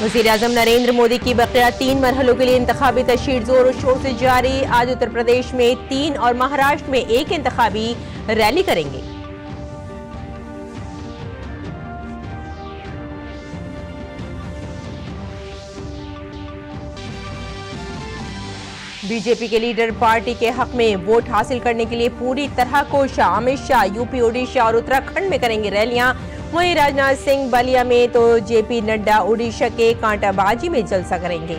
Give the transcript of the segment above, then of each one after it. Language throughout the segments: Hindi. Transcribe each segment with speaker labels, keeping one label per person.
Speaker 1: वज़ीर-ए-आज़म नरेंद्र मोदी की बक़िया 3 मरहलों के लिए इंतखाबी तशहीर जोर शोर से जारी। आज उत्तर प्रदेश में 3 और महाराष्ट्र में 1 इंतखाबी रैली करेंगे। बीजेपी के लीडर पार्टी के हक में वोट हासिल करने के लिए पूरी तरह कोशिश। अमित शाह यूपी, ओडिशा और उत्तराखंड में करेंगे रैलियां। वहीं राजनाथ सिंह बलिया में तो जेपी नड्डा ओडिशा के कांटाबाजी में जलसा करेंगे।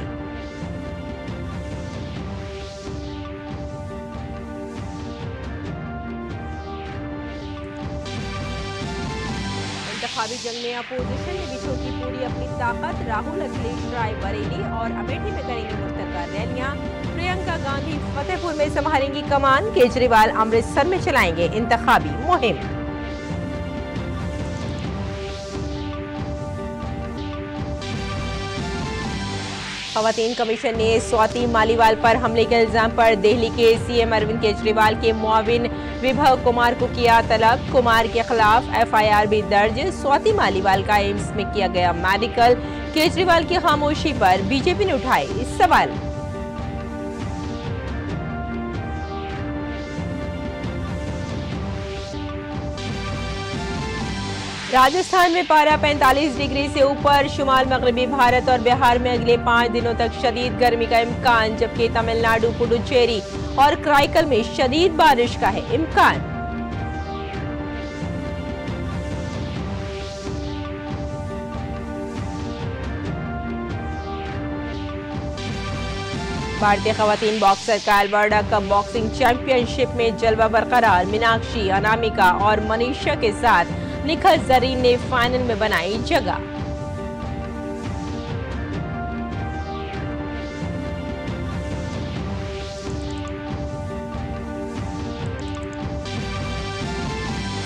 Speaker 1: इंतखाबी जंग में अपोजिशन ने भी झोंकी पूरी अपनी ताकत। राहुल, अखिलेश, रायबरेली और अमेठी में करेंगे मुश्तरका रैलियां। प्रियंका गांधी फतेहपुर में संभालेंगी कमान। केजरीवाल अमृतसर में चलाएंगे इंतखाबी मुहिम। खवातीन कमीशन ने स्वाति मालीवाल पर हमले के इल्जाम पर दिल्ली के सीएम अरविंद केजरीवाल के मुआविन विभव कुमार को किया तलब। कुमार के खिलाफ एफआईआर भी दर्ज। स्वाति मालीवाल का एम्स में किया गया मेडिकल। केजरीवाल की खामोशी पर बीजेपी ने उठाए सवाल। राजस्थान में पारा 45 डिग्री से ऊपर। शुमाल मगरबी भारत और बिहार में अगले 5 दिनों तक शदीद गर्मी का इम्कान, जबकि तमिलनाडु, पुडुचेरी और कराईकल में शदीद बारिश का है इम्कान। भारतीय खवातीन बॉक्सर का अल्बर्टा कप बॉक्सिंग चैंपियनशिप में जलवा बरकरार। मीनाक्षी, अनामिका और मनीषा के साथ निखत जरीन ने फाइनल में बनाई जगह।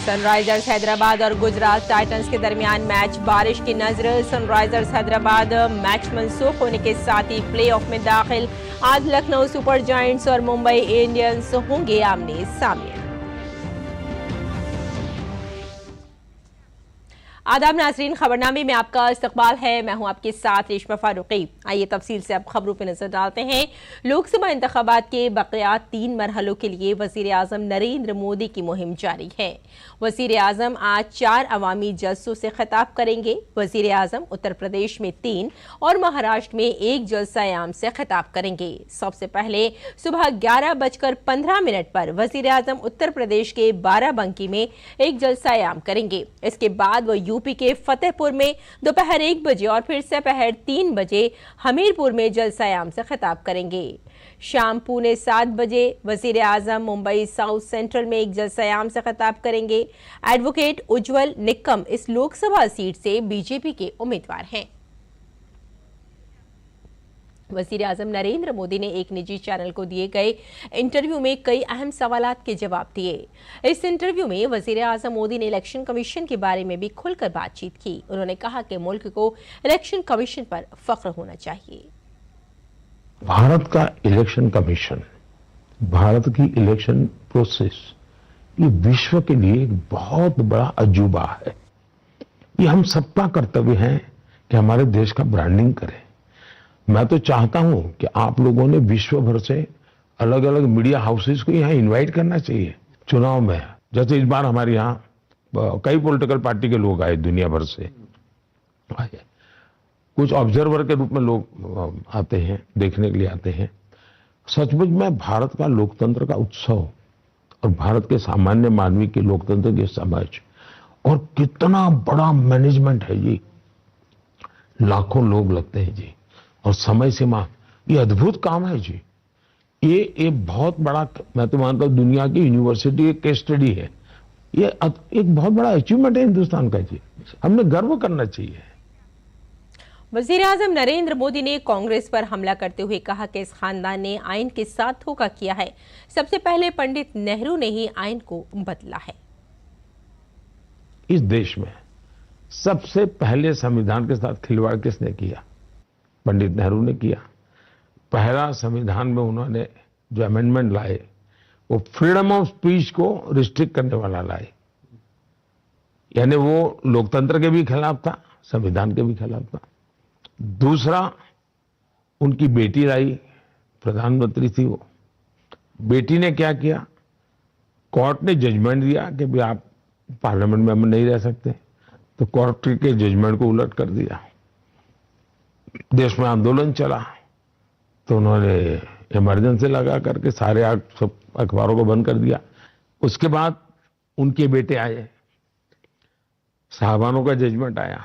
Speaker 1: सनराइजर्स हैदराबाद और गुजरात टाइटंस के दरमियान मैच बारिश की नजर। सनराइजर्स हैदराबाद मैच मंसूख होने के साथ ही प्लेऑफ में दाखिल। आज लखनऊ सुपर जायंट्स और मुंबई इंडियंस होंगे आमने सामने। आदाब नाज़रीन, खबरनामे में आपका इस्तकबाल है। मैं हूं आपके साथ रेशमा फारूकी। आइए तफसील से अब खबरों पर नजर डालते हैं। लोकसभा इंतखाबात के बक़िया 3 मरहलों के लिए वज़ीर-ए-आज़म नरेंद्र मोदी की मुहिम जारी है। वज़ीर-ए-आज़म आज 4 अवामी जलसों से खिताब करेंगे। वज़ीर-ए-आज़म उत्तर प्रदेश में 3 और महाराष्ट्र में 1 जलसा-ए-आम से खिताब करेंगे। सबसे पहले सुबह 11:15 पर वज़ीर-ए-आज़म उत्तर प्रदेश के बाराबंकी में 1 जलसा-ए-आम करेंगे। इसके बाद वो यूपी के फतेहपुर में दोपहर 1 बजे और फिर दोपहर 3 बजे हमीरपुर में जलसा-ए-आम से खिताब करेंगे। शाम पौने 7 बजे वज़ीर-ए-आज़म मुंबई साउथ सेंट्रल में 1 जलसा-ए-आम से खिताब करेंगे। एडवोकेट उज्जवल निक्कम इस लोकसभा सीट से बीजेपी के उम्मीदवार हैं। वज़ीर-ए-आज़म नरेंद्र मोदी ने एक निजी चैनल को दिए गए इंटरव्यू में कई अहम सवालात के जवाब दिए। इस इंटरव्यू में वज़ीर-ए-आज़म मोदी ने इलेक्शन कमीशन के बारे में भी खुलकर बातचीत की। उन्होंने कहा कि मुल्क को इलेक्शन कमीशन पर फख्र होना चाहिए।
Speaker 2: भारत का इलेक्शन कमीशन, भारत की इलेक्शन प्रोसेस, ये विश्व के लिए एक बहुत बड़ा अजूबा है। ये हम सबका कर्तव्य है कि हमारे देश का ब्रांडिंग करें। मैं तो चाहता हूं कि आप लोगों ने विश्व भर से अलग अलग मीडिया हाउसेस को यहां इनवाइट करना चाहिए चुनाव में। जैसे इस बार हमारे यहां कई पॉलिटिकल पार्टी के लोग आए, दुनिया भर से आए। कुछ ऑब्जर्वर के रूप में लोग आते हैं, देखने के लिए आते हैं। सचमुच में भारत का लोकतंत्र का उत्सव और भारत के सामान्य मानवी के लोकतंत्र की समझ और कितना बड़ा मैनेजमेंट है जी। लाखों लोग लगते हैं जी और समय सीमा, ये अद्भुत काम है जी। ये एक बहुत बड़ा, मैं तो मानता हूं दुनिया की यूनिवर्सिटी एक केस स्टडी है। ये एक बहुत बड़ा अचीवमेंट है हिंदुस्तान का जी। हमने गर्व करना चाहिए।
Speaker 1: वज़ीर-ए-आज़म नरेंद्र मोदी ने कांग्रेस पर हमला करते हुए कहा कि इस खानदान ने आइन के साथ धोखा किया है। सबसे पहले पंडित नेहरू ने ही आइन को बदला है।
Speaker 2: इस देश में सबसे पहले संविधान के साथ खिलवाड़ किसने किया? पंडित नेहरू ने किया। पहला संविधान में उन्होंने जो अमेंडमेंट लाए वो फ्रीडम ऑफ स्पीच को रिस्ट्रिक्ट करने वाला लाए। यानी वो लोकतंत्र के भी खिलाफ था, संविधान के भी खिलाफ था। दूसरा, उनकी बेटी लाई, प्रधानमंत्री थी वो। बेटी ने क्या किया, कोर्ट ने जजमेंट दिया कि भाई आप पार्लियामेंट में नहीं रह सकते, तो कोर्ट के जजमेंट को उलट कर दिया। देश में आंदोलन चला तो उन्होंने इमरजेंसी लगा करके सारे सब अखबारों को बंद कर दिया। उसके बाद उनके बेटे आए, साहबानों का जजमेंट आया,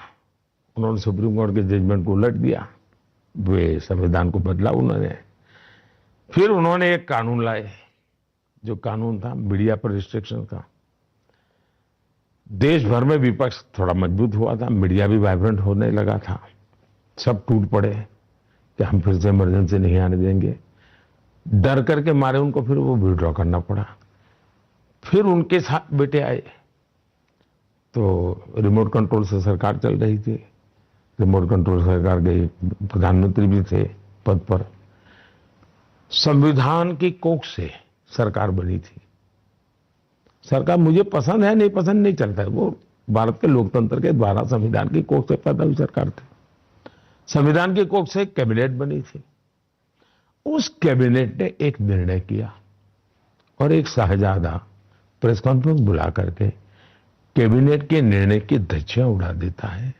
Speaker 2: उन्होंने सुप्रीम कोर्ट के जजमेंट को उलट दिया, वे संविधान को बदला उन्होंने। फिर उन्होंने एक कानून लाए, जो कानून था मीडिया पर रिस्ट्रिक्शन का। देश भर में विपक्ष थोड़ा मजबूत हुआ था, मीडिया भी वाइब्रेंट होने लगा था। सब टूट पड़े कि हम फिर से इमरजेंसी नहीं आने देंगे। डर करके मारे उनको फिर वो विड्रॉ करना पड़ा। फिर उनके साथ बेटे आए तो रिमोट कंट्रोल से सरकार चल रही थी। रिमोट कंट्रोल सरकार गई, प्रधानमंत्री भी थे पद पर। संविधान की कोख से सरकार बनी थी। सरकार मुझे पसंद है नहीं पसंद नहीं चलता है, वो भारत के लोकतंत्र के द्वारा संविधान की कोख से पैदा हुई सरकार थी। संविधान की कोख से कैबिनेट बनी थी। उस कैबिनेट ने एक निर्णय किया और एक शाहजादा प्रेस कॉन्फ्रेंस बुला करके कैबिनेट के निर्णय की धज्जियां उड़ा देता है।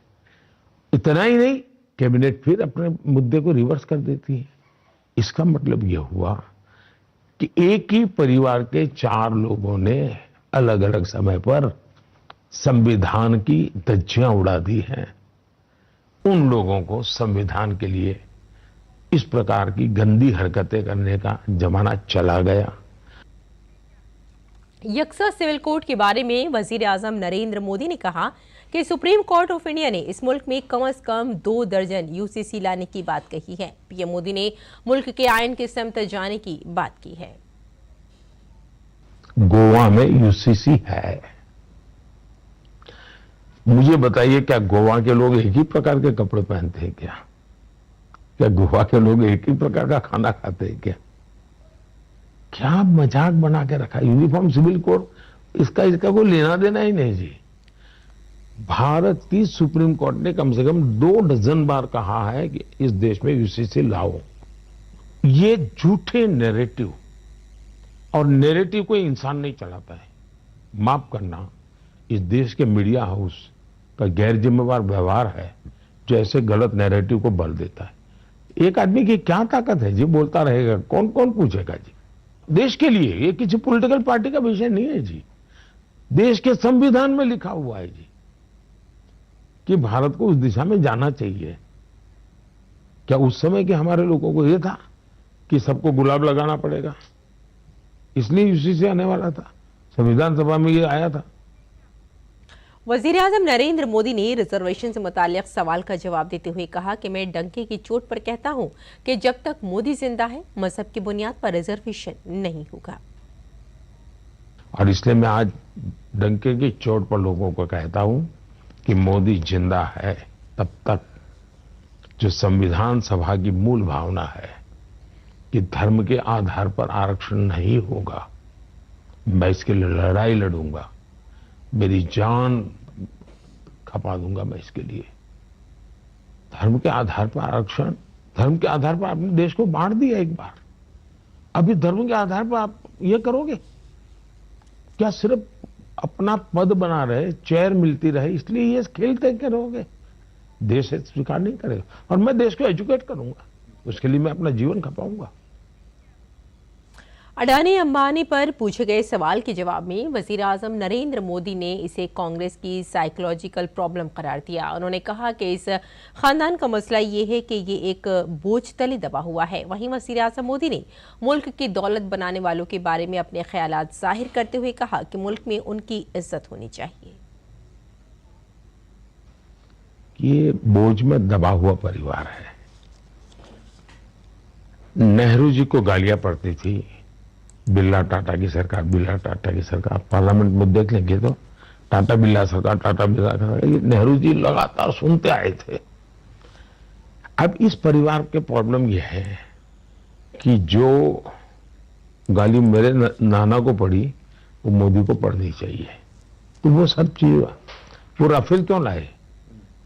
Speaker 2: इतना ही नहीं, कैबिनेट फिर अपने मुद्दे को रिवर्स कर देती है। इसका मतलब यह हुआ कि एक ही परिवार के 4 लोगों ने अलग अलग समय पर संविधान की धज्जियां उड़ा दी हैं। उन लोगों को संविधान के लिए इस प्रकार की गंदी हरकतें करने का जमाना चला गया।
Speaker 1: यकसा सिविल कोड के बारे में वजीर आजम नरेंद्र मोदी ने कहा कि सुप्रीम कोर्ट ऑफ इंडिया ने इस मुल्क में कम से कम 2 दर्जन यूसीसी लाने की बात कही है। पीएम मोदी ने मुल्क के आइन के समत जाने की बात की है।
Speaker 2: गोवा में यूसीसी है। मुझे बताइए, क्या गोवा के लोग एक ही प्रकार के कपड़े पहनते हैं क्या? क्या गोवा के लोग एक ही प्रकार का खाना खाते हैं क्या? क्या मजाक बना के रखा। यूनिफॉर्म सिविल कोड, इसका कोई लेना देना ही नहीं जी। भारत की सुप्रीम कोर्ट ने कम से कम 2 डजन बार कहा है कि इस देश में यूसीसी लाओ। ये झूठे नैरेटिव, और नैरेटिव कोई इंसान नहीं चलाता है। माफ करना, इस देश के मीडिया हाउस का गैर जिम्मेवार व्यवहार है जो ऐसे गलत नैरेटिव को बल देता है। एक आदमी की क्या ताकत है जी, बोलता रहेगा, कौन कौन पूछेगा जी। देश के लिए ये किसी पॉलिटिकल पार्टी का विषय नहीं है जी। देश के संविधान में लिखा हुआ है जी कि भारत को उस दिशा में जाना चाहिए। क्या उस समय के हमारे लोगों को यह था कि सबको गुलाब लगाना पड़ेगा, इसलिए यूसीसी आने वाला था? संविधान सभा में ये आया था।
Speaker 1: वजीर आजम नरेंद्र मोदी ने रिजर्वेशन से मुताल्लिक सवाल का जवाब देते हुए कहा कि मैं डंके की चोट पर कहता हूं कि जब तक मोदी जिंदा है मजहब की बुनियाद पर रिजर्वेशन नहीं होगा।
Speaker 2: और इसलिए मैं आज डंके की चोट पर लोगों को कहता हूं कि मोदी जिंदा है तब तक जो संविधान सभा की मूल भावना है कि धर्म के आधार पर आरक्षण नहीं होगा, मैं इसके लिए लड़ाई लड़ूंगा, मेरी जान खपा दूंगा मैं इसके लिए। धर्म के आधार पर आरक्षण, धर्म के आधार पर आपने देश को बांट दिया एक बार। अभी धर्म के आधार पर आप ये करोगे क्या? सिर्फ अपना पद बना रहे, चेयर मिलती रहे, इसलिए ये खेलते करोगे? देश स्वीकार नहीं करेगा। और मैं देश को एजुकेट करूंगा, उसके लिए मैं अपना जीवन खपाऊंगा।
Speaker 1: अडानी अंबानी पर पूछे गए सवाल के जवाब में वजीर आजम नरेंद्र मोदी ने इसे कांग्रेस की साइकोलॉजिकल प्रॉब्लम करार दिया। उन्होंने कहा कि इस खानदान का मसला ये है कि ये एक बोझ तले दबा हुआ है। वहीं वजीर आजम मोदी ने मुल्क की दौलत बनाने वालों के बारे में अपने ख्यालात जाहिर करते हुए कहा कि मुल्क में उनकी इज्जत होनी चाहिए।
Speaker 2: ये बोझ में दबा हुआ परिवार है। नेहरू जी को गालियां पड़ती थी, बिरला टाटा की सरकार, बिरला टाटा की सरकार। पार्लियामेंट में देख लेंगे तो टाटा बिरला सरकार, टाटा बिरला सरकार, ये नेहरू जी लगातार सुनते आए थे। अब इस परिवार के प्रॉब्लम यह है कि जो गाली मेरे नाना को पड़ी वो मोदी को पड़नी चाहिए। तो वो सब चीज, वो राफेल क्यों लाए?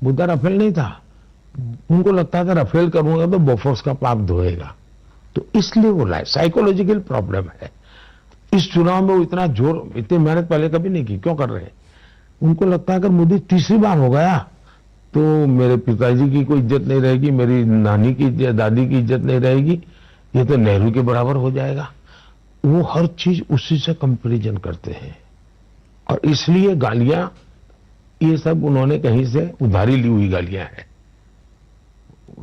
Speaker 2: मुद्दा राफेल नहीं था, उनको लगता है कि राफेल करूंगा तो बोफोर्स का पाप धोएगा, तो इसलिए वो लाए। साइकोलॉजिकल प्रॉब्लम है। इस चुनाव में वो इतना जोर, इतनी मेहनत पहले कभी नहीं की, क्यों कर रहे हैं? उनको लगता है अगर मोदी तीसरी बार हो गया तो मेरे पिताजी की कोई इज्जत नहीं रहेगी, मेरी नानी की दादी की इज्जत नहीं रहेगी, ये तो नेहरू के बराबर हो जाएगा। वो हर चीज उसी से कंपैरिजन करते हैं और इसलिए गालियां, ये सब उन्होंने कहीं से उधारी ली हुई गालियां हैं।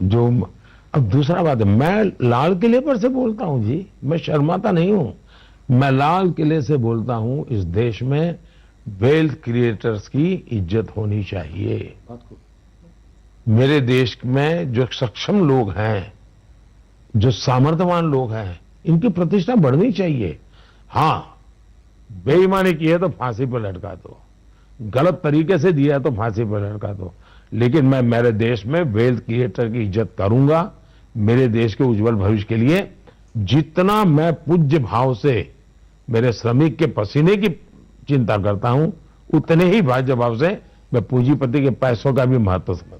Speaker 2: जो अब दूसरा बात है, मैं लाल किले पर से बोलता हूं जी, मैं शर्माता नहीं हूं। मैं लाल किले से बोलता हूं, इस देश में वेल्थ क्रिएटर्स की इज्जत होनी चाहिए। मेरे देश में जो सक्षम लोग हैं, जो सामर्थ्यवान लोग हैं, इनकी प्रतिष्ठा बढ़नी चाहिए। हां, बेईमानी की है तो फांसी पर लटका दो, गलत तरीके से दिया है तो फांसी पर लटका दो, लेकिन मैं मेरे देश में वेल्थ क्रिएटर की इज्जत करूंगा। मेरे देश के उज्जवल भविष्य के लिए जितना मैं पूज्य भाव से मेरे श्रमिक के पसीने की चिंता करता हूं, उतने ही भाज्य भाव से मैं पूंजीपति के पैसों का भी महत्व समझता हूं।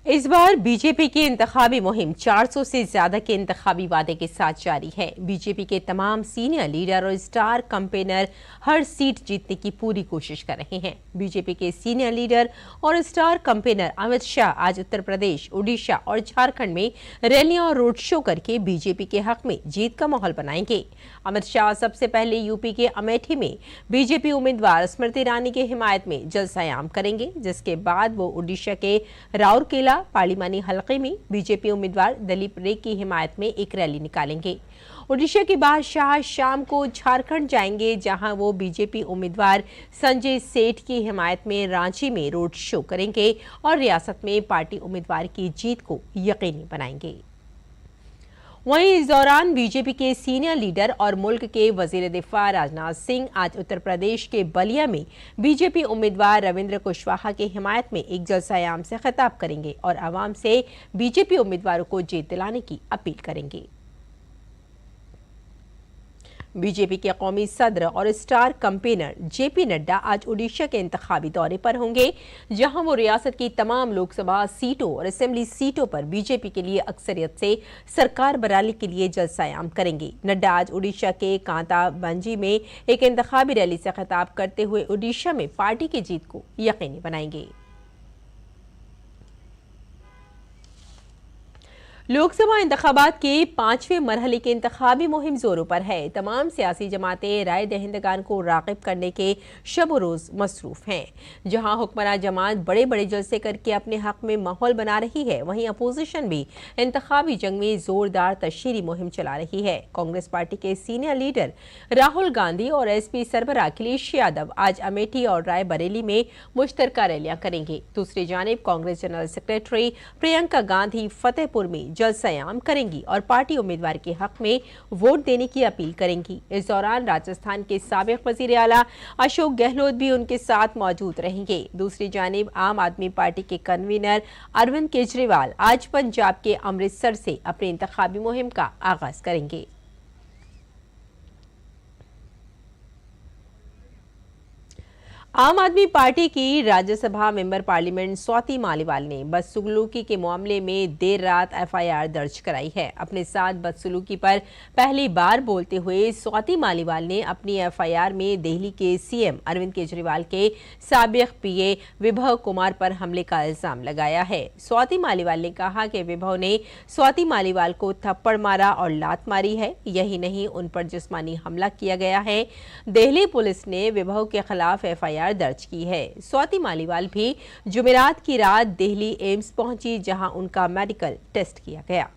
Speaker 1: इस बार बीजेपी की इंतखाबी मुहिम 400 से ज्यादा के इंतखाबी वादे के साथ जारी है। बीजेपी के तमाम सीनियर लीडर और स्टार कैंपेनर हर सीट जीतने की पूरी कोशिश कर रहे हैं। बीजेपी के सीनियर लीडर और स्टार कैंपेनर अमित शाह आज उत्तर प्रदेश, उड़ीसा और झारखंड में रैलियां और रोड शो करके बीजेपी के हक में जीत का माहौल बनाएंगे। अमित शाह सबसे पहले यूपी के अमेठी में बीजेपी उम्मीदवार स्मृति ईरानी की हिमायत में जलसायाम करेंगे, जिसके बाद वो उड़ीसा के राउरकेला पार्लिमानी हलके में बीजेपी उम्मीदवार दिलीप रे की हिमायत में एक रैली निकालेंगे। ओडिशा के बाद शाह शाम को झारखंड जाएंगे, जहां वो बीजेपी उम्मीदवार संजय सेठ की हिमायत में रांची में रोड शो करेंगे और रियासत में पार्टी उम्मीदवार की जीत को यकीनी बनाएंगे। वहीं इस दौरान बीजेपी के सीनियर लीडर और मुल्क के वजीर दिफा राजनाथ सिंह आज उत्तर प्रदेश के बलिया में बीजेपी उम्मीदवार रविंद्र कुशवाहा की हिमायत में एक जलसायाम से खिताब करेंगे और आवाम से बीजेपी उम्मीदवारों को जीत दिलाने की अपील करेंगे। बीजेपी के कौमी सदर और स्टार कैंपेनर जेपी नड्डा आज उड़ीसा के इंतखाबी दौरे पर होंगे, जहां वो रियासत की तमाम लोकसभा सीटों और असेंबली सीटों पर बीजेपी के लिए अक्सरियत से सरकार बनाने के लिए जलसायाम करेंगे। नड्डा आज उड़ीसा के कांताबांजी में एक इंतखाबी रैली से खिताब करते हुए उड़ीसा में पार्टी की जीत को यकीनी बनाएंगे। लोकसभा इंतखाबात के 5वें मरहले की इंतखाबी मुहिम जोरों पर है। तमाम सियासी जमातें राय दहिंदगान को राग़िब करने के शब रोज़ मसरूफ हैं। जहां हुक्मरान जमात बड़े बड़े जलसे करके अपने हक में माहौल बना रही है, वहीं अपोजिशन भी इंतखाबी जंग में जोरदार तशहीरी मुहिम चला रही है। कांग्रेस पार्टी के सीनियर लीडर राहुल गांधी और एसपी सरबराह अखिलेश यादव आज अमेठी और रायबरेली में मुश्तरका रैलियां करेंगे। दूसरी जानिब कांग्रेस जनरल सेक्रेटरी प्रियंका गांधी फतेहपुर में जलसायाम करेंगी और पार्टी उम्मीदवार के हक में वोट देने की अपील करेंगी। इस दौरान राजस्थान के साबिक वजीर आला अशोक गहलोत भी उनके साथ मौजूद रहेंगे। दूसरी जानिब आम आदमी पार्टी के कन्वीनर अरविंद केजरीवाल आज पंजाब के अमृतसर से अपनी इंतखाबी मुहिम का आगाज करेंगे। आम आदमी पार्टी की राज्यसभा मेंबर पार्लियामेंट स्वाति मालीवाल ने बदसलूकी के मामले में देर रात एफआईआर दर्ज कराई है। अपने साथ बदसलूकी पर पहली बार बोलते हुए स्वाति मालीवाल ने अपनी एफआईआर में दिल्ली के सीएम अरविंद केजरीवाल के साबिक पीए विभव कुमार पर हमले का इल्जाम लगाया है। स्वाति मालीवाल ने कहा कि विभव ने स्वाति मालीवाल को थप्पड़ मारा और लात मारी है। यही नहीं, उन पर जिस्मानी हमला किया गया है। दिल्ली पुलिस ने विभव के खिलाफ एफआईआर दर्ज की है। स्वाति मालीवाल भी जुमेरात की रात दिल्ली एम्स पहुंची, जहां उनका मेडिकल टेस्ट किया गया।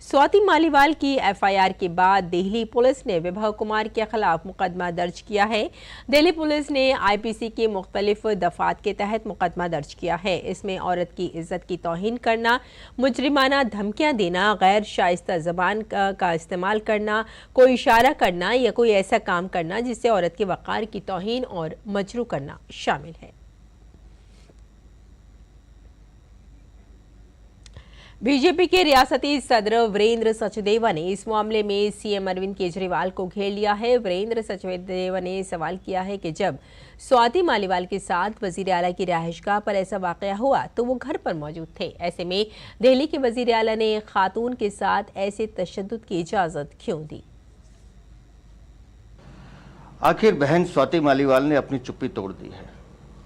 Speaker 1: स्वाति मालीवाल की एफआईआर के बाद दिल्ली पुलिस ने विभव कुमार के खिलाफ मुकदमा दर्ज किया है। दिल्ली पुलिस ने आईपीसी के मुख्तलिफ दफात के तहत मुकदमा दर्ज किया है। इसमें औरत की इज्जत की तौहीन करना, मुजरिमाना धमकियां देना, गैर शाइस्ता जबान का इस्तेमाल करना, कोई इशारा करना या कोई ऐसा काम करना जिससे औरत के वक़ार की तौहीन और मजरू करना शामिल है। बीजेपी के रियासती सदर वीरेंद्र सचदेवा ने इस मामले में सीएम अरविंद केजरीवाल को घेर लिया है। वीरेंद्र सचदेवा ने सवाल किया है कि जब स्वाति मालीवाल के साथ वजीर आला की रिहाइशगाह पर ऐसा वाकया हुआ तो वो घर पर मौजूद थे। ऐसे में दिल्ली के वजीर आला ने खातून के साथ ऐसे तशद्दुद की इजाजत क्यों दी?
Speaker 3: आखिर बहन स्वाति मालीवाल ने अपनी चुप्पी तोड़ दी है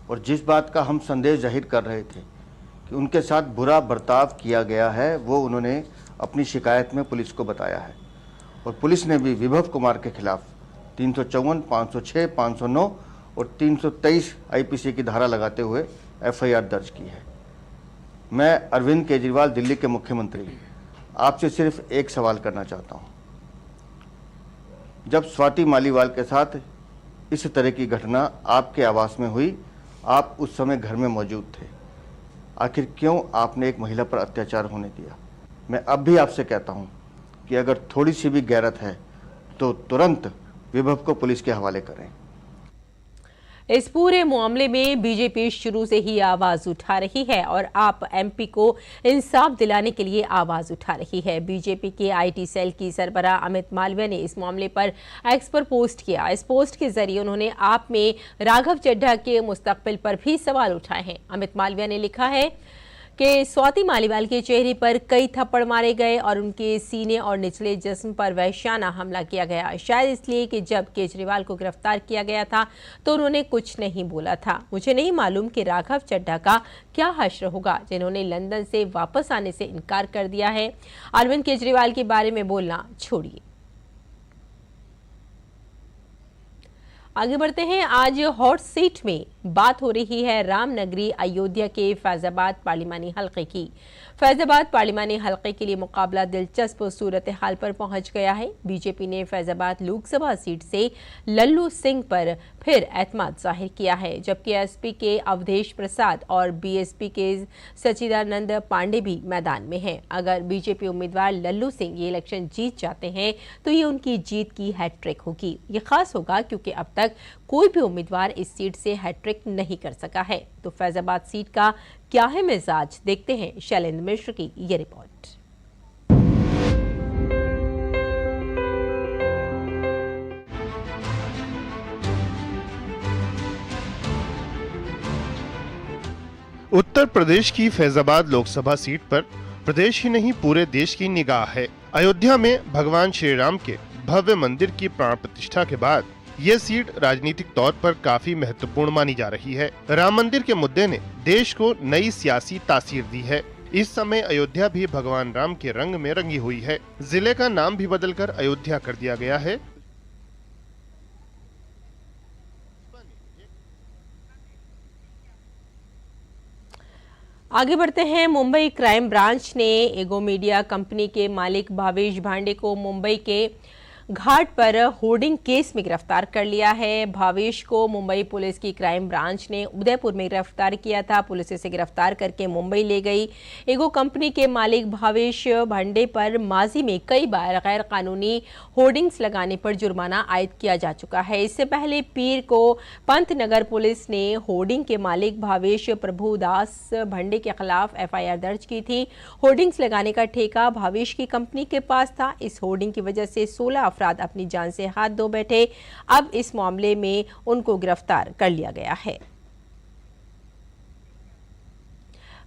Speaker 3: और जिस बात का हम संदेश जाहिर कर रहे थे कि उनके साथ बुरा बर्ताव किया गया है वो उन्होंने अपनी शिकायत में पुलिस को बताया है और पुलिस ने भी विभव कुमार के खिलाफ 354, 506, 509 और 323 आईपीसी की धारा लगाते हुए एफआईआर दर्ज की है। मैं अरविंद केजरीवाल दिल्ली के मुख्यमंत्री आपसे सिर्फ एक सवाल करना चाहता हूँ। जब स्वाति मालीवाल के साथ इस तरह की घटना आपके आवास में हुई, आप उस समय घर में मौजूद थे, आखिर क्यों आपने एक महिला पर अत्याचार होने दिया? मैं अब भी आपसे कहता हूं कि अगर थोड़ी सी भी गैरत है तो तुरंत विभव को पुलिस के हवाले करें।
Speaker 1: इस पूरे मामले में बीजेपी शुरू से ही आवाज उठा रही है और आप एमपी को इंसाफ दिलाने के लिए आवाज उठा रही है। बीजेपी के आईटी सेल की सरबराह अमित मालवीय ने इस मामले पर एक्स पर पोस्ट किया। इस पोस्ट के जरिए उन्होंने आप में राघव चड्ढा के मुस्तकबिल पर भी सवाल उठाए हैं। अमित मालवीय ने लिखा है कि स्वाति मालीवाल के चेहरे पर कई थप्पड़ मारे गए और उनके सीने और निचले जिस्म पर वहशियाना हमला किया गया, शायद इसलिए कि जब केजरीवाल को गिरफ्तार किया गया था तो उन्होंने कुछ नहीं बोला था। मुझे नहीं मालूम कि राघव चड्ढा का क्या हश्र होगा जिन्होंने लंदन से वापस आने से इनकार कर दिया है। अरविंद केजरीवाल के बारे में बोलना छोड़िए। आगे बढ़ते हैं। आज हॉट सीट में बात हो रही है रामनगरी अयोध्या के फैजाबाद पार्लिमानी हलके की। फैजाबाद पार्लिमानी हलके के लिए मुकाबला दिलचस्प सूरत हाल पर पहुंच गया है। बीजेपी ने फैजाबाद लोकसभा सीट से लल्लू सिंह पर फिर एतमाद जाहिर किया है, जबकि एसपी के अवधेश प्रसाद और बीएसपी के सच्चिदानंद पांडे भी मैदान में हैं। अगर बीजेपी उम्मीदवार लल्लू सिंह ये इलेक्शन जीत जाते हैं तो ये उनकी जीत की हैट्रिक होगी। ये खास होगा क्योंकि अब तक कोई भी उम्मीदवार इस सीट से हैट्रिक नहीं कर सका है। तो फैजाबाद सीट का क्या है मिजाज, देखते हैं शैलेंद्र मिश्र की ये रिपोर्ट।
Speaker 4: उत्तर प्रदेश की फैजाबाद लोकसभा सीट पर प्रदेश ही नहीं पूरे देश की निगाह है। अयोध्या में भगवान श्री राम के भव्य मंदिर की प्राण प्रतिष्ठा के बाद ये सीट राजनीतिक तौर पर काफी महत्वपूर्ण मानी जा रही है। राम मंदिर के मुद्दे ने देश को नई सियासी तासीर दी है। इस समय अयोध्या भी भगवान राम के रंग में रंगी हुई है। जिले का नाम भी बदलकर अयोध्या कर दिया गया है।
Speaker 1: आगे बढ़ते हैं। मुंबई क्राइम ब्रांच ने एगो मीडिया कंपनी के मालिक भावेश भांडे को मुंबई के घाट पर होर्डिंग केस में गिरफ्तार कर लिया है। भावेश को मुंबई पुलिस की क्राइम ब्रांच ने उदयपुर में गिरफ्तार किया था। पुलिस इसे गिरफ्तार करके मुंबई ले गई। एगो कंपनी के मालिक भावेश भांडे पर माजी में कई बार गैर कानूनी होर्डिंग्स लगाने पर जुर्माना आयद किया जा चुका है। इससे पहले पीर को पंतनगर पुलिस ने होर्डिंग के मालिक भावेश प्रभुदास भांडे के खिलाफ एफआईआर दर्ज की थी। होर्डिंग्स लगाने का ठेका भावेश की कंपनी के पास था। इस होर्डिंग की वजह से 16 अफराद अपनी जान से हाथ धो बैठे। अब इस मामले में उनको गिरफ्तार कर लिया गया है।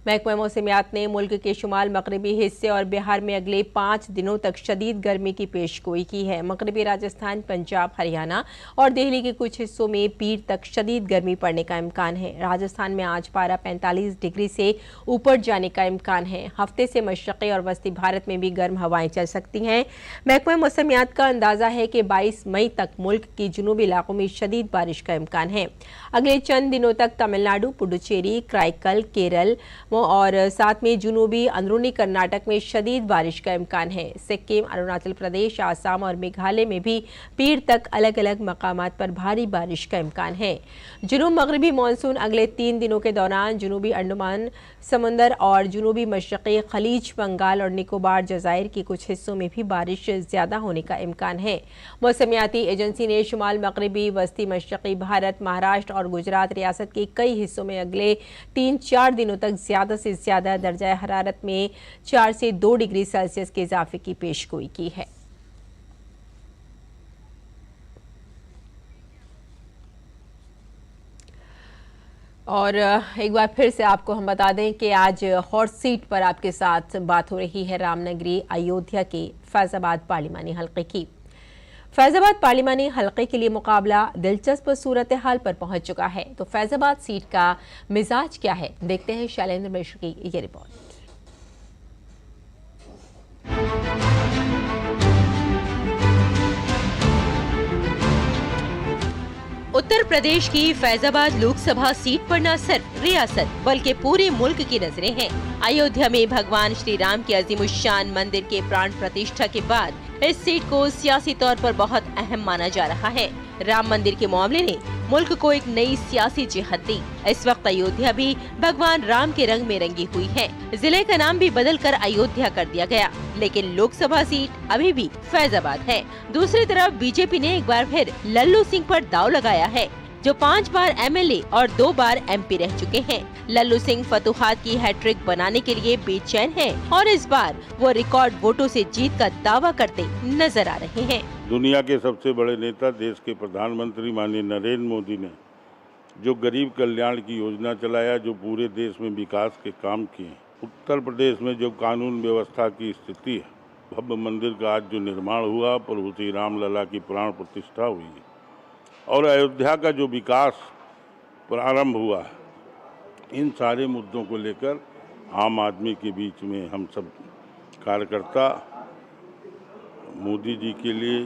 Speaker 1: महकमा मौसमियात ने मुल्क के शुमाल मगरबी हिस्से और बिहार में अगले 5 दिनों तक शदीद गर्मी की पेशगोई की है। मगरबी राजस्थान, पंजाब, हरियाणा और दिल्ली के कुछ हिस्सों में पीर तक शदीद गर्मी पड़ने का इम्कान है। राजस्थान में आज पारा 45 डिग्री से ऊपर जाने का इम्कान है। हफ्ते से मशरक़ी और वस्ती भारत में भी गर्म हवाएं चल सकती हैं। महकमा मौसमियात का अंदाजा है कि 22 मई तक मुल्क की जुनूबी इलाकों में शदीद बारिश का इम्कान है। अगले चंद दिनों तक तमिलनाडु, पुडुचेरी, कराईकल, केरल और साथ में जुनूबी अंदरूनी कर्नाटक में शदीद बारिश का इम्कान है। सिक्किम, अरुणाचल प्रदेश, आसाम और मेघालय में भी पीर तक अलग अलग मकामात पर भारी बारिश का इम्कान है। जुनूब मगरबी मानसून अगले 3 दिनों के दौरान जुनूबी अंडमान समंदर और जुनूबी मशरक़ी खलीज, बंगाल और निकोबार जज़ायर के कुछ हिस्सों में भी बारिश ज्यादा होने का इम्कान है। मौसमियाती एजेंसी ने शुमाल मगरबी, वस्ती मशरक़ी भारत, महाराष्ट्र और गुजरात रियासत के कई हिस्सों में अगले 3-4 दिनों तक ज्यादा ज़्यादा से ज़्यादा दर्जा हरारत में 4 से 2 डिग्री सेल्सियस के इजाफे की पेशगोई की है। और एक बार फिर से आपको हम बता दें कि आज हॉट सीट पर आपके साथ बात हो रही है रामनगरी अयोध्या के फैजाबाद पार्लिमानी हलके की। फैजाबाद पार्लिमानी हलके के लिए मुकाबला दिलचस्प सूरत हाल पर पहुंच चुका है। तो फैजाबाद सीट का मिजाज क्या है, देखते हैं शैलेंद्र मिश्र की ये रिपोर्ट। उत्तर प्रदेश की फैजाबाद लोकसभा सीट पर न सिर्फ रियासत बल्कि पूरे मुल्क की नजरें हैं। अयोध्या में भगवान श्री राम के अजीमुश्शान मंदिर के प्राण प्रतिष्ठा के बाद इस सीट को सियासी तौर पर बहुत अहम माना जा रहा है। राम मंदिर के मामले ने मुल्क को एक नई सियासी जिहत दी। इस वक्त अयोध्या भी भगवान राम के रंग में रंगी हुई है। जिले का नाम भी बदलकर अयोध्या कर दिया गया, लेकिन लोकसभा सीट अभी भी फैजाबाद है। दूसरी तरफ बीजेपी ने एक बार फिर लल्लू सिंह पर दांव लगाया है, जो 5 बार एमएलए और 2 बार एमपी रह चुके हैं। लल्लू सिंह फतुहात की हैट्रिक बनाने के लिए बेचैन हैं और इस बार वो रिकॉर्ड वोटों से जीत का दावा करते नजर आ रहे हैं।
Speaker 5: दुनिया के सबसे बड़े नेता देश के प्रधानमंत्री माननीय नरेंद्र मोदी ने जो गरीब कल्याण की योजना चलाया, जो पूरे देश में विकास के काम किए, उत्तर प्रदेश में जो कानून व्यवस्था की स्थिति है, भव्य मंदिर का आज जो निर्माण हुआ, प्रभु श्री राम लला की प्राण प्रतिष्ठा हुई और अयोध्या का जो विकास प्रारंभ हुआ, इन सारे मुद्दों को लेकर आम आदमी के बीच में हम सब कार्यकर्ता मोदी जी के लिए,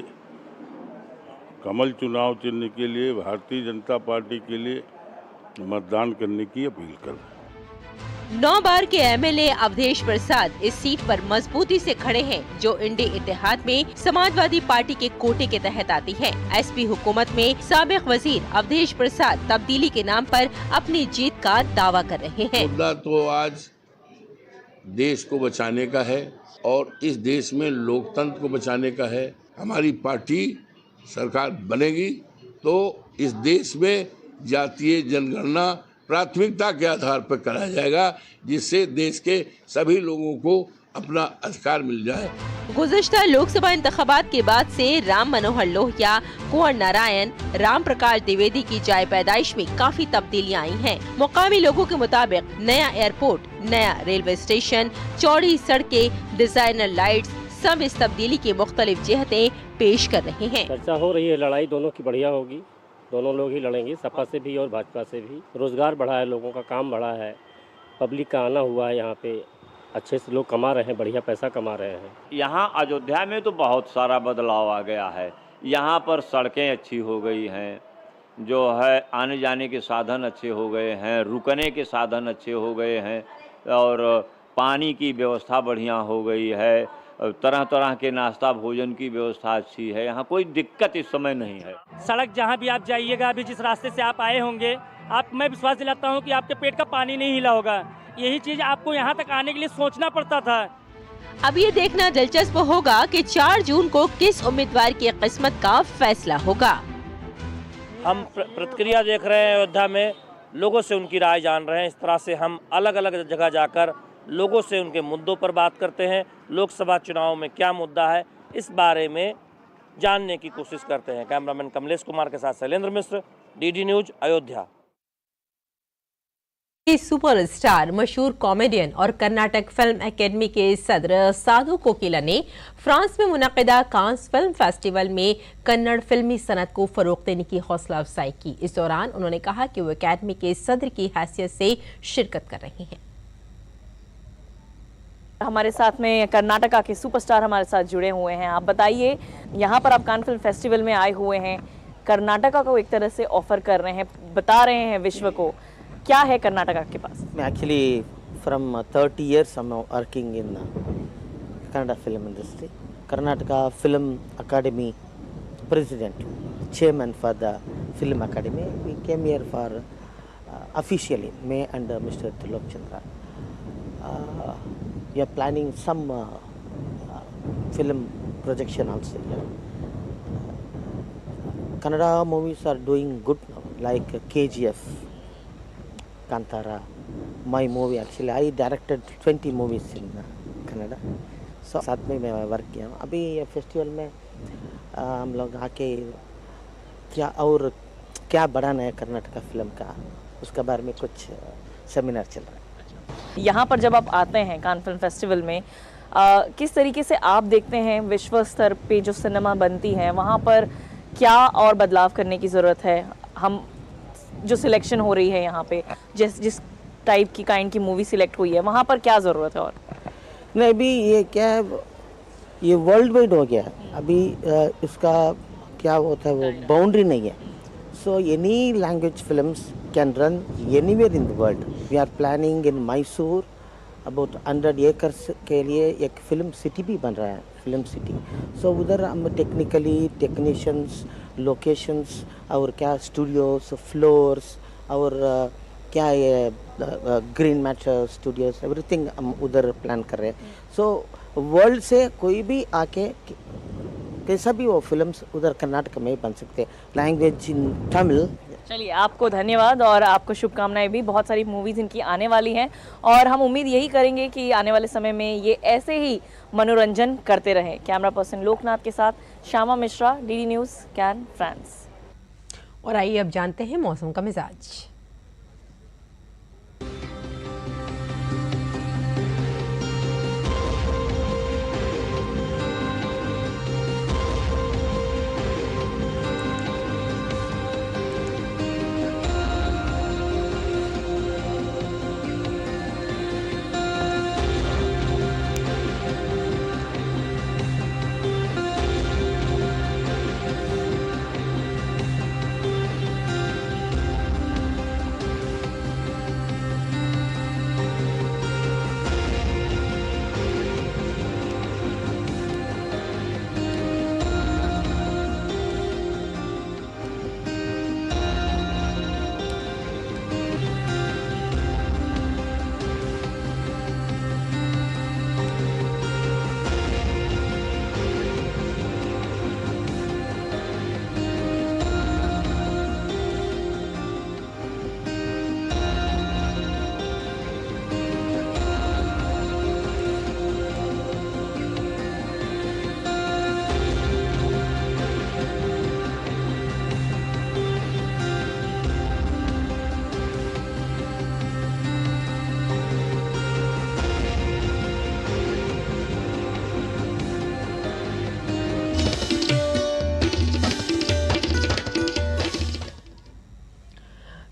Speaker 5: कमल चुनाव चिन्ह के लिए, भारतीय जनता पार्टी के लिए मतदान करने की अपील कर रहे हैं।
Speaker 1: 9 बार के एमएलए अवधेश प्रसाद इस सीट पर मजबूती से खड़े हैं, जो इंडी इत्तेहाद में समाजवादी पार्टी के कोटे के तहत आती है। एसपी हुकूमत में साबिक वजीर अवधेश प्रसाद तब्दीली के नाम पर अपनी जीत का दावा कर रहे हैं।
Speaker 6: मुद्दा तो आज देश को बचाने का है और इस देश में लोकतंत्र को बचाने का है। हमारी पार्टी सरकार बनेगी तो इस देश में जातीय जनगणना प्राथमिकता के आधार पर कराया जाएगा, जिससे देश के सभी लोगों को अपना अधिकार मिल जाए।
Speaker 1: गुज़िश्ता लोकसभा इंतखाबात के बाद से राम मनोहर लोहिया, कुंवर नारायण, राम प्रकाश द्विवेदी की जाए पैदाइश में काफी तब्दीलियां आई हैं। मुकामी लोगों के मुताबिक नया एयरपोर्ट, नया रेलवे स्टेशन, चौड़ी सड़कें, डिजाइनर लाइट्स सब इस तब्दीली की मुख्तलिफ जिहतें पेश कर रहे हैं।
Speaker 7: चर्चा हो रही है, लड़ाई दोनों की बढ़िया होगी, दोनों लोग ही लड़ेंगे, सपा से भी और भाजपा से भी। रोजगार बढ़ा है, लोगों का काम बढ़ा है, पब्लिक का आना हुआ है, यहाँ पे अच्छे से लोग कमा रहे हैं, बढ़िया पैसा कमा रहे हैं।
Speaker 8: यहाँ अयोध्या में तो बहुत सारा बदलाव आ गया है। यहाँ पर सड़कें अच्छी हो गई हैं, जो है आने जाने के साधन अच्छे हो गए हैं, रुकने के साधन अच्छे हो गए हैं और पानी की व्यवस्था बढ़िया हो गई है, तरह तरह के नाश्ता भोजन की व्यवस्था अच्छी है। यहाँ कोई दिक्कत इस समय नहीं है।
Speaker 9: सड़क जहाँ भी आप जाइएगा, अभी जिस रास्ते से आप आए होंगे, मैं विश्वास दिलाता हूँ कि आपके पेट का पानी नहीं हिला होगा। यही चीज़ आपको यहाँ तक आने के लिए सोचना पड़ता था।
Speaker 1: अब ये देखना दिलचस्प होगा कि 4 जून को किस उम्मीदवार की किस्मत का फैसला होगा।
Speaker 9: हम प्रतिक्रिया देख रहे हैं, अयोध्या में लोगों से उनकी राय जान रहे हैं। इस तरह से हम अलग अलग जगह जाकर लोगों से उनके मुद्दों पर बात करते हैं। लोकसभा चुनाव में क्या मुद्दा है, इस बारे में जानने की कोशिश करते हैं। कैमरामैन कमलेश कुमार के साथ शैलेंद्र मिश्र, डीडी न्यूज, अयोध्या।
Speaker 1: सुपरस्टार, मशहूर कॉमेडियन और कर्नाटक फिल्म एकेडमी के सदर साधु कोकिला ने फ्रांस में मुनक़िदा कांस फिल्म फेस्टिवल में कन्नड़ फिल्मी सनत को फरोग़ देने की हौसला अफजाई की। इस दौरान उन्होंने कहा कि वो एकेडमी के सदर की हैसियत से शिरकत कर रहे हैं।
Speaker 10: हमारे साथ में कर्नाटका के सुपरस्टार हमारे साथ जुड़े हुए हैं। आप बताइए, यहाँ पर आप कान फिल्म फेस्टिवल में आए हुए हैं, कर्नाटका को एक तरह से ऑफर कर रहे हैं, बता रहे हैं विश्व को, क्या है कर्नाटका के पास?
Speaker 11: Actually, from 30 years I'm working in Kannada film industry. Karnataka Film Academy President, Chairman for the Film Academy. We came here for officially, me and Mr. Tilok Chandra. We are planning some film projection also here. Kannada movies are doing good now, like KGF, Kantara, my movie actually. I directed 20 movies in Canada. So साथ में मैं वर्क किया हूँ. अभी फेस्टिवल में हम लोग आके क्या और क्या बढ़ाना है कर्नाटका फिल्म का, उसके बारे में कुछ सेमिनार चल रहा है.
Speaker 10: यहाँ पर जब आप आते हैं कान फिल्म फेस्टिवल में, किस तरीके से आप देखते हैं विश्व स्तर पे जो सिनेमा बनती है वहाँ पर क्या और बदलाव करने की ज़रूरत है? हम जो सिलेक्शन हो रही है यहाँ पे, जिस टाइप की काइंड की मूवी सिलेक्ट हुई है, वहाँ पर क्या ज़रूरत है? और
Speaker 11: नहीं, अभी ये क्या है, ये वर्ल्ड वाइड हो गया. अभी इसका क्या होता है, वो बाउंड्री नहीं है. So any language films can run anywhere in the world. We are planning in Mysore about 100 acres के लिए एक फिल्म सिटी भी बन रहा है, फिल्म सिटी. सो उधर हम टेक्निकली टेक्नीशियंस, लोकेशंस और क्या स्टूडियोस, फ्लोर्स और क्या ये ग्रीन मैटर स्टूडियोस, एवरीथिंग हम उधर प्लान कर रहे हैं. सो वर्ल्ड से कोई भी आके कैसा भी वो फिल्म्स उधर कर्नाटक में बन सकते हैं. Language in Tamil.
Speaker 10: चलिए, आपको धन्यवाद और आपको शुभकामनाएं भी. बहुत सारी मूवीज़ इनकी आने वाली हैं और हम उम्मीद यही करेंगे कि आने वाले समय में ये ऐसे ही मनोरंजन करते रहें. कैमरा पर्सन लोकनाथ के साथ Shyama Mishra, DD news, can, France.
Speaker 1: और आइए अब जानते हैं मौसम का मिजाज.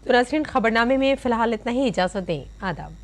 Speaker 1: तो नाज़रीन, खबरनामे में फ़िलहाल इतना ही. इजाज़त दें. आदाब.